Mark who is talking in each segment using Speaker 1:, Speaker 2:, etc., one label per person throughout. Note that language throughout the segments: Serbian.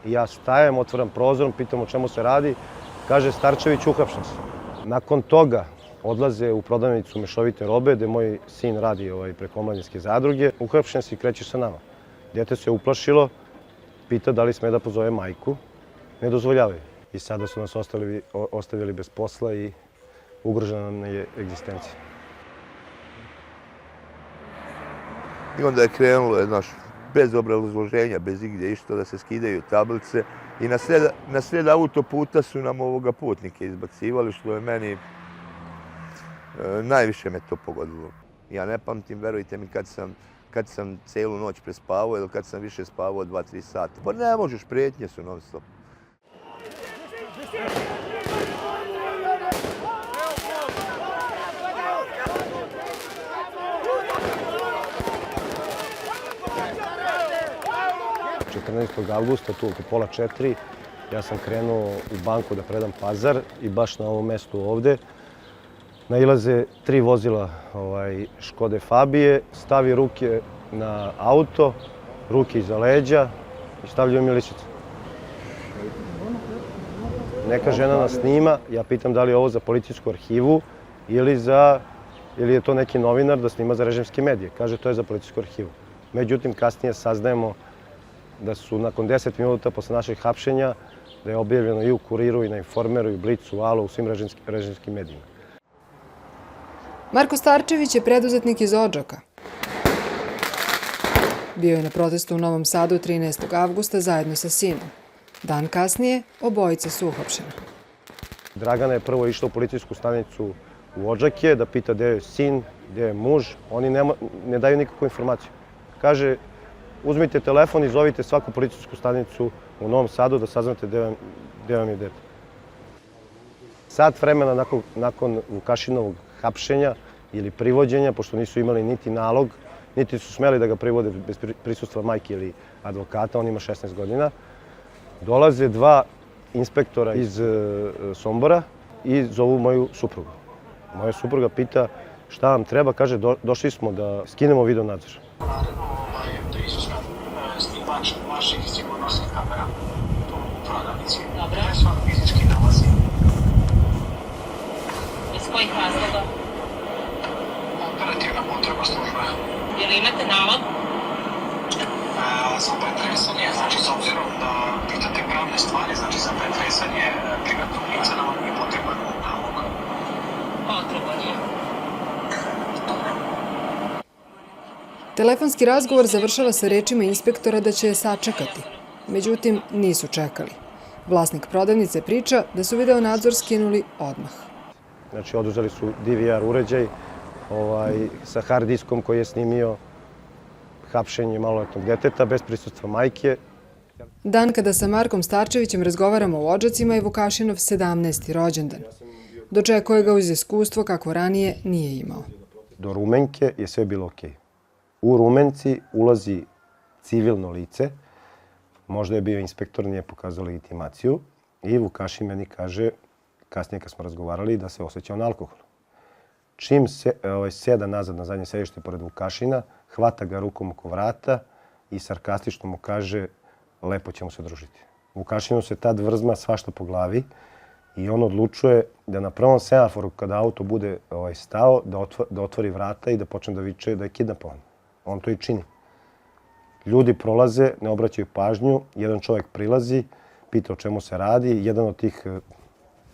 Speaker 1: I ja stajem, otvaram prozor, pitam o čemu se radi. Kaže, Starčević, uhapšen se. Nakon toga odlaze u prodavnicu mešovite robe, gde moj sin radi preko omladinske zadruge. Uhapšen se i kreće sa nama. Dete se uplašilo, pita da li sme da pozove majku. Ne dozvoljavaju. I sada su nas ostavili bez posla i ugrožena nam je egzistencija.
Speaker 2: I onda je krenulo, bez obrazloženja, bez igdje išta, da se skidaju tablice. I na sred autoputa su nam putnike izbacivali, što je meni najviše me to pogodilo. Ja ne pamtim, verujte mi, kad sam celu noć prespavao ili kad sam više spavao 2-3 sata. Pa ne možeš, prijetnje su non stop.
Speaker 1: Avgusta, tu oko 3:30, ja sam krenuo u banku da predam pazar i baš na ovom mestu ovde nailaze 3 vozila Škode Fabije, stavi ruke na auto, ruke iza leđa i stavljaju mi ličice. Neka žena nas snima, ja pitam da li je ovo za policijsku arhivu ili je to neki novinar da snima za režimske medije. Kaže, to je za policijsku arhivu. Međutim, kasnije saznajemo da su nakon 10 minuta posle našeg hapšenja, da je objavljeno i u Kuriru, i na Informeru, i u Blicu, Alu, u svim režimskim medijima.
Speaker 3: Marko Starčević je preduzetnik iz Odžaka. Bio je na protestu u Novom Sadu 13. avgusta zajedno sa sinom. Dan kasnije obojica su uhapšena.
Speaker 1: Dragana je prvo išla u policijsku stanicu u Odžake da pita gde je sin, gde je muž. Oni ne daju nikakvu informaciju. Kaže, uzmite telefon i zovite svaku policijsku stanicu u Novom Sadu da saznate gde vam je dete. Sat vremena nakon Vukašinovog hapšenja ili privođenja, pošto nisu imali niti nalog, niti su smeli da ga privode bez prisustva majke ili advokata, on ima 16 godina, dolaze 2 inspektora iz Sombora i zovu moju suprugu. Moja supruga pita šta vam treba, kaže došli smo da skinemo video nadzor.
Speaker 4: Snimač vaših sigurnosnih kamera u prodavnici. Dobre. Gde se vam fizički nalazi?
Speaker 5: Iz kojih razloga?
Speaker 4: Operativna potreba službe.
Speaker 5: Je li imate nalog?
Speaker 4: Za pretresanje, znači s obzirom da pitate pravne stvari, znači za pretresanje privatnog lica nam je potreban nalog.
Speaker 5: Potreban je.
Speaker 3: Telefonski razgovor završava sa rečima inspektora da će je sačekati. Međutim, nisu čekali. Vlasnik prodavnice priča da su video nadzor skinuli odmah.
Speaker 1: Znači, oduzeli su DVR uređaj sa hard diskom koji je snimio hapšenje maloletnog deteta bez prisustva majke.
Speaker 3: Dan kada sa Markom Starčevićem razgovaramo u Odžacima je Vukašinov 17. rođendan. Dočekuje ga uz iskustvo kako ranije nije imao.
Speaker 1: Do Rumenke je sve bilo okej. U Rumenci ulazi civilno lice, možda je bio inspektor, nije pokazao legitimaciju i Vukašin meni kaže, kasnije kad smo razgovarali, da se osjećao na alkohol. Čim seda nazad na zadnje sedište pored Vukašina, hvata ga rukom oko vrata i sarkastično mu kaže, lepo ćemo se družiti. Vukašinu se tad vrzma svašta po glavi i on odlučuje da na prvom semaforu kada auto bude stao, da otvori vrata i da počne da viče da je kidnapovan. On to i čini. Ljudi prolaze, ne obraćaju pažnju, jedan čovjek prilazi, pita o čemu se radi, jedan od tih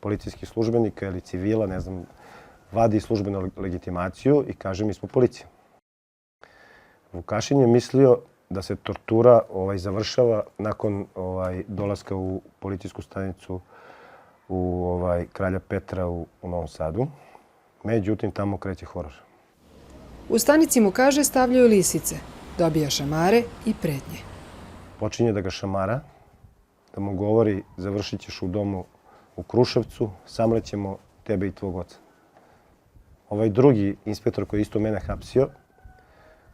Speaker 1: policijskih službenika ili civila, ne znam, vadi službenu legitimaciju i kaže mi smo policija. Vukašin je mislio da se tortura završava nakon dolaska u policijsku stanicu u Kralja Petra u Novom Sadu. Međutim, tamo kreće horor.
Speaker 3: U stanici mu kaže stavljaju lisice, dobija šamare i pretnje.
Speaker 1: Počinje da ga šamara, da mu govori završit ćeš u domu u Kruševcu, samlećemo tebe i tvog oca. Ovaj drugi inspektor koji isto mene hapsio,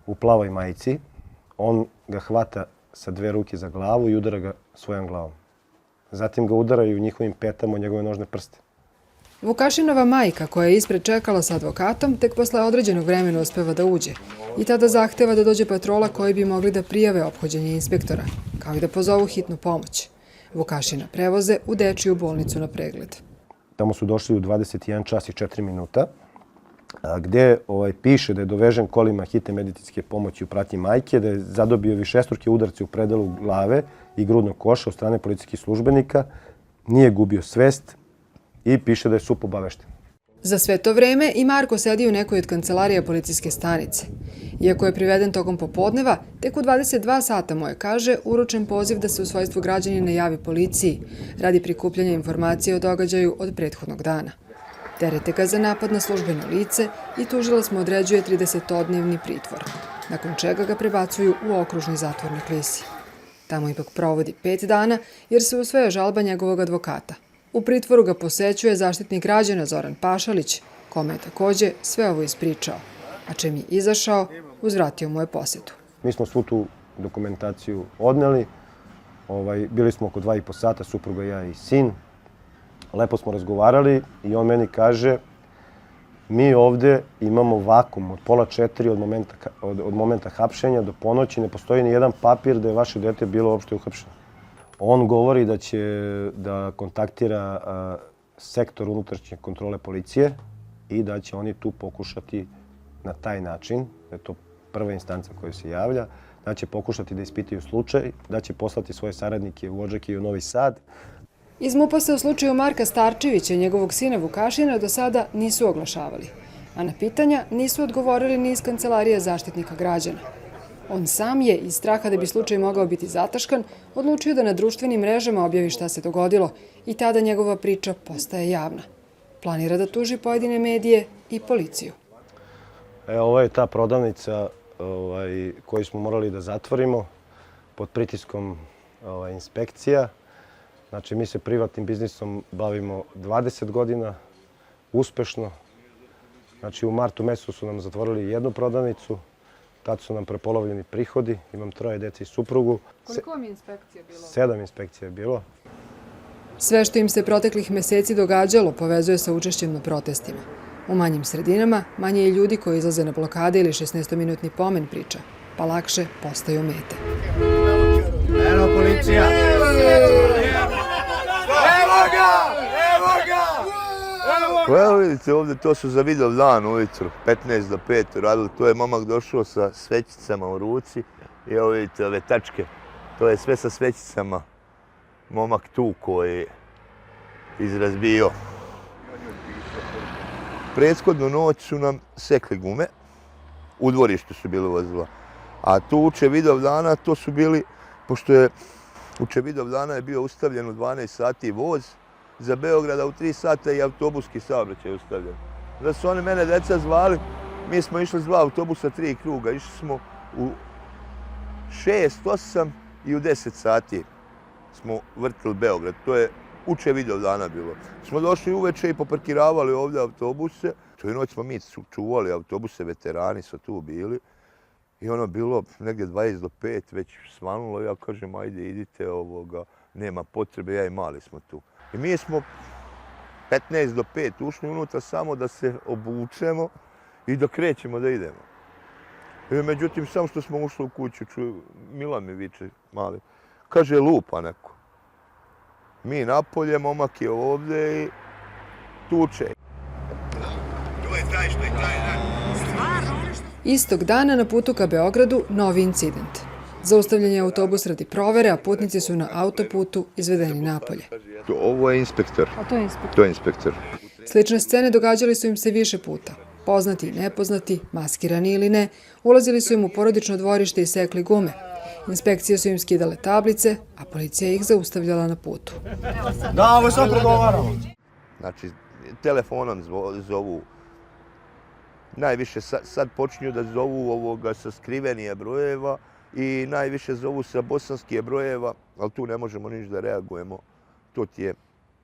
Speaker 1: u plavoj majici, on ga hvata sa 2 ruke za glavu i udara ga svojom glavom. Zatim ga udaraju njihovim petama u njegove nožne prste.
Speaker 3: Vukašinova majka, koja je ispred čekala sa advokatom, tek posle određenog vremena uspeva da uđe i tada zahteva da dođe patrola koji bi mogli da prijave ophođenje inspektora, kao i da pozovu hitnu pomoć. Vukašina prevoze u dečiju bolnicu na pregled.
Speaker 1: Tamo su došli u 21 čas i 4 minuta, gdje piše da je dovežen kolima hitne medicinske pomoći u pratnji majke, da je zadobio višestruke udarce u predelu glave i grudnog koša od strane policijskih službenika, nije gubio svest i piše da je SUP obavešten.
Speaker 3: Za sve to vreme i Marko sedi u nekoj od kancelarija policijske stanice. Iako je priveden tokom popodneva, tek u 22 sata mu je, kaže, uručen poziv da se u svojstvu građanina javi policiji radi prikupljanja informacije o događaju od prethodnog dana. Terete ga za napad na službeno lice i tužilac mu određuje 30-dnevni pritvor, nakon čega ga prebacuju u okružni zatvor na Klisi. Tamo ipak provodi 5 dana jer se usvaja žalba njegovog advokata. U pritvoru ga posećuje zaštitnik građana Zoran Pašalić, kome je takođe sve ovo ispričao, a čim je izašao, uzvratio mu je posetu.
Speaker 1: Mi smo svu tu dokumentaciju odneli, bili smo oko 2,5 sata, supruga, ja i sin. Lepo smo razgovarali i on meni kaže, mi ovde imamo vakum od pola 4 od momenta hapšenja do ponoći, ne postoji ni jedan papir da je vaše dete bilo uopšte uhapšeno. On govori da će da kontaktira sektor unutrašnje kontrole policije i da će oni tu pokušati na taj način, da je to prva instanca koja se javlja, da će pokušati da ispitaju slučaj, da će poslati svoje saradnike u Odžake i u Novi Sad.
Speaker 3: Iz MUP-a se u slučaju Marka Starčevića i njegovog sina Vukašina do sada nisu oglašavali, a na pitanja nisu odgovorili ni iz kancelarije zaštitnika građana. On sam je, iz straha da bi slučaj mogao biti zataškan, odlučio da na društvenim mrežama objavi šta se dogodilo i tada njegova priča postaje javna. Planira da tuži pojedine medije i policiju.
Speaker 1: Ovo je ta prodavnica koju smo morali da zatvorimo pod pritiskom inspekcija. Znači, mi se privatnim biznisom bavimo 20 godina, uspešno. Znači, u martu mesecu su nam zatvorili jednu prodavnicu, tad su nam prepolovljeni prihodi, imam 3 dece i suprugu.
Speaker 3: Koliko vam je inspekcija bilo?
Speaker 1: 7 inspekcija je bilo.
Speaker 3: Sve što im se proteklih meseci događalo povezuje sa učešćem na protestima. U manjim sredinama manje je ljudi koji izlaze na blokade ili 16-minutni pomen priča, pa lakše postaju mete.
Speaker 6: Evo policija! Evo ga!
Speaker 2: Pa evo vidite ovdje, to su za video dan ujutru, 15 do 5 radili. To je momak došao sa svećicama u ruci i evo vidite ove tačke. To je sve sa svećicama. Momak tu koji je izrazbio. Prethodnu noć su nam sekli gume, u dvorištu su bili vozila. A tu uče Vidovdana, to su bili, pošto je uče Vidovdana je bio ustavljen u 12 sati voz, za Beograda u 3 sata i autobuski saobraćaj ustavljen. Da su oni mene deca zvali, mi smo išli s 2 autobusa, 3 kruga, išli smo u 6, 8 i u 10 sati smo vrtili Beograd. To je uče Vidovdana bilo. Smo došli uveče i poparkiravali ovdje autobuse. Tu noć smo mi čuvali autobuse, veterani su tu bili. I ono bilo negdje 20 do 5, već svanulo. Ja kažem, ajde idite, nema potrebe, ja i mali smo tu. I mi smo 15 do 5 ušli unutra samo da se obučemo i da krećemo da idemo. Međutim, samo što smo ušli u kuću, Milan mi viče mali, kaže lupa neko. Mi napolje, momak je ovdje i tuče. To je taj što je taj dan.
Speaker 3: Istog dana na putu ka Beogradu novi incident. Zaustavljen je autobus radi provere, a putnici su na autoputu izvedeni napolje.
Speaker 2: Ovo je inspektor.
Speaker 3: A to je inspektor?
Speaker 2: To je inspektor.
Speaker 3: Slične scene događali su im se više puta. Poznati i nepoznati, maskirani ili ne, ulazili su im u porodično dvorište i sekli gume. Inspekcije su im skidale tablice, a policija ih zaustavljala na putu.
Speaker 6: Da, ovo sam progovarao.
Speaker 2: Znači, telefonom zovu. Najviše sad počinju da zovu sa skrivenije brojeva i najviše zovu sa bosanskih brojeva, ali tu ne možemo ništa da reagujemo. To ti je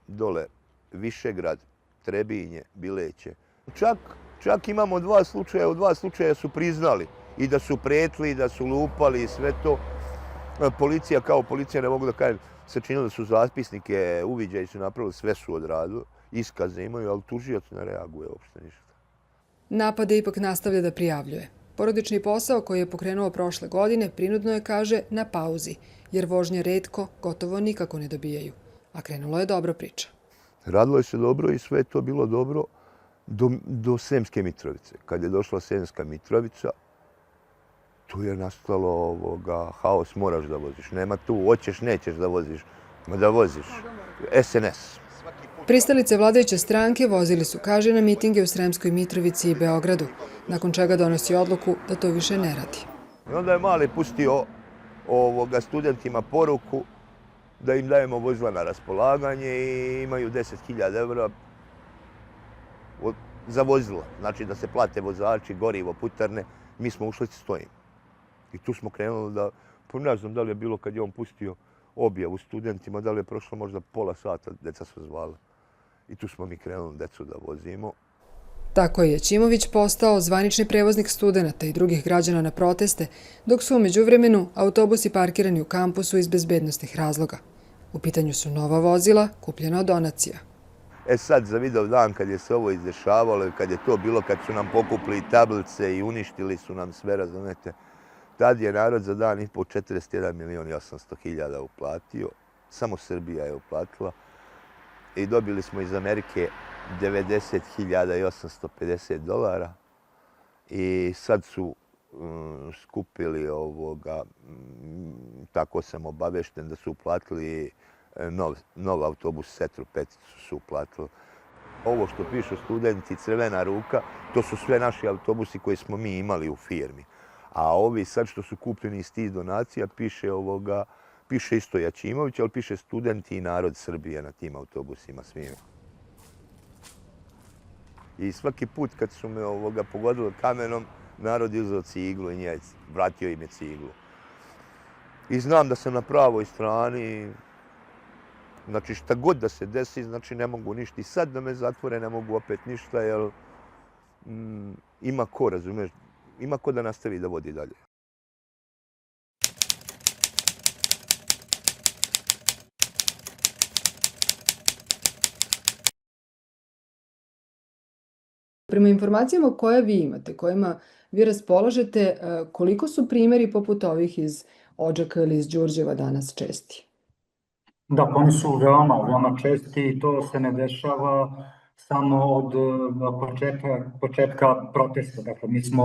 Speaker 2: dole Višegrad, Trebinje, Bileće. Čak imamo 2 slučaja, u 2 slučaja su priznali i da su pretli, i da su lupali i sve to. Policija kao policija, ne mogu da kažem, sačinili su zapisnike, uviđaji su napravili, sve su odradili, iskaze imaju, ali tužilac ne reaguje uopšte ništa.
Speaker 3: Napade ipak nastavlja da prijavljuje. Porodični posao koji je pokrenuo prošle godine prinudno je, kaže, na pauzi, jer vožnje retko, gotovo nikako ne dobijaju. A krenulo je dobra priča.
Speaker 2: Radilo je se dobro i sve je to bilo dobro do Sremske Mitrovice. Kad je došla Sremska Mitrovica, tu je nastalo haos, moraš da voziš. Nema tu, hoćeš, nećeš da voziš, ma da voziš. SNS.
Speaker 3: Pristalice vladajuće stranke vozili su, kaže, na mitinge u Sremskoj Mitrovici i Beogradu, nakon čega donosi odluku da to više ne radi.
Speaker 2: I onda je Mali pustio studentima poruku da im dajemo vozila na raspolaganje i imaju 10.000 evra za vozila. Znači da se plate vozači, gorivo, putarne. Mi smo ušli i stojimo. I tu smo krenuli da, ne znam da li je bilo kad je on pustio objavu studentima, da li je prošlo možda pola sata, deca su zvala. I tu smo mi krenuli decu da vozimo.
Speaker 3: Tako je Ćimović postao zvanični prevoznik studenata i drugih građana na proteste, dok su u međuvremenu autobusi parkirani u kampusu iz bezbednostnih razloga. U pitanju su nova vozila, kupljena od donacija.
Speaker 2: Sad za video dan kad je se ovo izdešavalo i kad je to bilo, kad su nam pokupili tablice i uništili su nam sve, razumete, tad je narod za dan i po 41.800.000 uplatio. Samo Srbija je uplatila. I dobili smo iz Amerike $90.850 i sad su skupili tako sam obavešten da su uplatili nov autobus Setru Peticu su uplatili. Ovo što pišu studenti, Crvena ruka, to su sve naši autobusi koje smo mi imali u firmi. A ovi sad što su kupljeni iz tih donacija piše isto Jaćimović, ali piše studenti i narod Srbije na tim autobusima svima. I svaki put kad su me pogodili kamenom, narod je uzeo ciglu i vratio im je ciglu. I znam da sam na pravoj strani, znači šta god da se desi, znači ne mogu ništa. I sad da me zatvore ne mogu opet ništa, jer ima ko, razumiješ, ima ko da nastavi da vodi dalje.
Speaker 3: Prema informacijama koje vi imate, kojima vi raspolažete, koliko su primjeri poput ovih iz Odžaka ili iz Đurđeva danas česti?
Speaker 7: Da, oni su veoma česti i to se ne dešava samo od početka protesta. Dakle, mi smo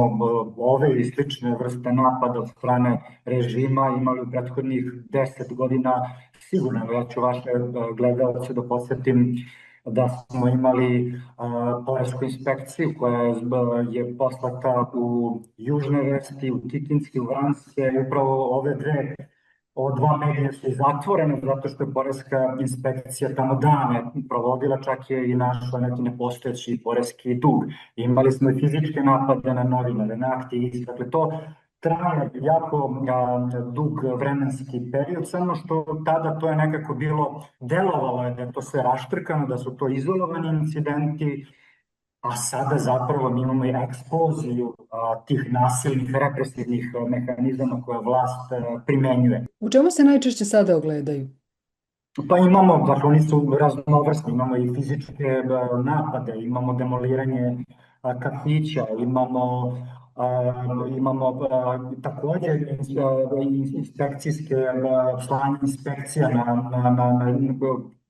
Speaker 7: ove i slične vrste napada od strane režima imali u prethodnih 10 godina. Sigurno, ja ću vaše gledalce da podsjetim da smo imali poresku inspekciju koja je poslata u Južne Vesti, u Titinski, u Vranjske. Upravo ove dva medija su zatvorene zato što je poreska inspekcija tamo dane provodila, čak je i našla neki nepostojeći poreski dug. Imali smo i fizičke napade na novinare, na aktiviste. Dakle, to traje jako dug vremenski period, samo što tada to je nekako delovalo je da je to sve raštrkano, da su to izolovani incidenti, a sada zapravo mi imamo i eksploziju tih nasilnih, represivnih mehanizama koje vlast primenjuje.
Speaker 3: U čemu se najčešće sada ogledaju?
Speaker 7: Pa imamo, dakle oni su raznovrsni, imamo i fizičke napade, imamo demoliranje kafića, imamo takođe inspekcijske slanje inspekcija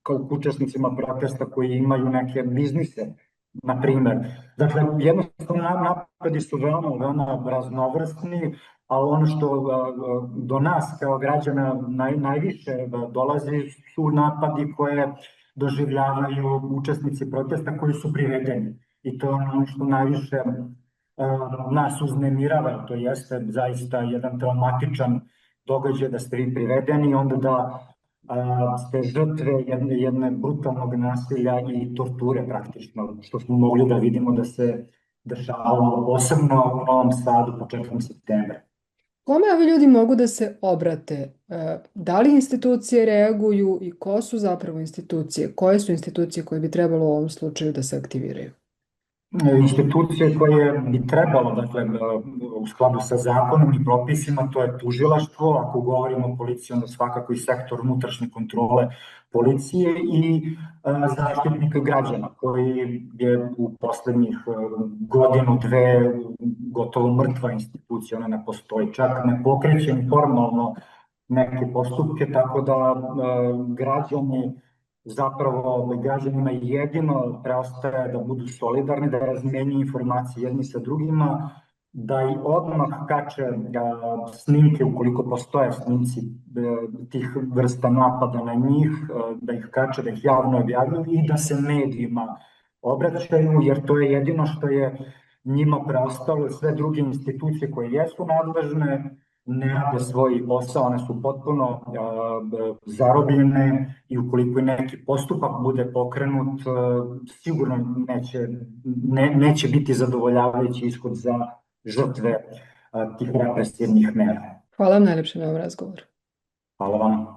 Speaker 7: kao učesnicima protesta koji imaju neke biznise, na primer. Dakle, jednostavno napadi su veoma raznovrsni, ali ono što do nas kao građana najviše dolazi su napadi koje doživljavaju učesnici protesta koji su privedeni. I to je ono što najviše nas uznemirava, to jeste zaista jedan traumatičan događaj da ste vi privedeni i onda da ste žrtve jedne brutalnog nasilja i torture praktično, što smo mogli da vidimo da se dešavalo posebno u Novom Sadu početkom septembra.
Speaker 3: Kome ovi ljudi mogu da se obrate? Da li institucije reaguju i ko su zapravo institucije? Koje su institucije koje bi trebalo u ovom slučaju da se aktiviraju?
Speaker 7: institucije koje bi trebalo, dakle, u skladu sa zakonom i propisima, to je tužilaštvo, ako govorimo o policiji, onda svakako i sektor unutrašnje kontrole policije i zaštitnik građana, koji je u poslednjih godinu, dve gotovo mrtva institucija, ona ne postoji, čak ne pokreće ni formalno neke postupke, tako da građanima jedino preostaje da budu solidarni, da razmenjuju informacije jedni sa drugima, da i odmah kače snimke, ukoliko postoje snimci tih vrsta napada na njih, da ih kače, da ih javno objavljuju i da se medijima obraćaju, jer to je jedino što je njima preostalo. Sve druge institucije koje jesu nadležne ne rade svoj posao, one su potpuno zarobljene i ukoliko neki postupak bude pokrenut, sigurno neće biti zadovoljavajući ishod za žrtve tih represivnih mera.
Speaker 3: Hvala vam najlepše na ovom razgovoru.
Speaker 7: Hvala vam.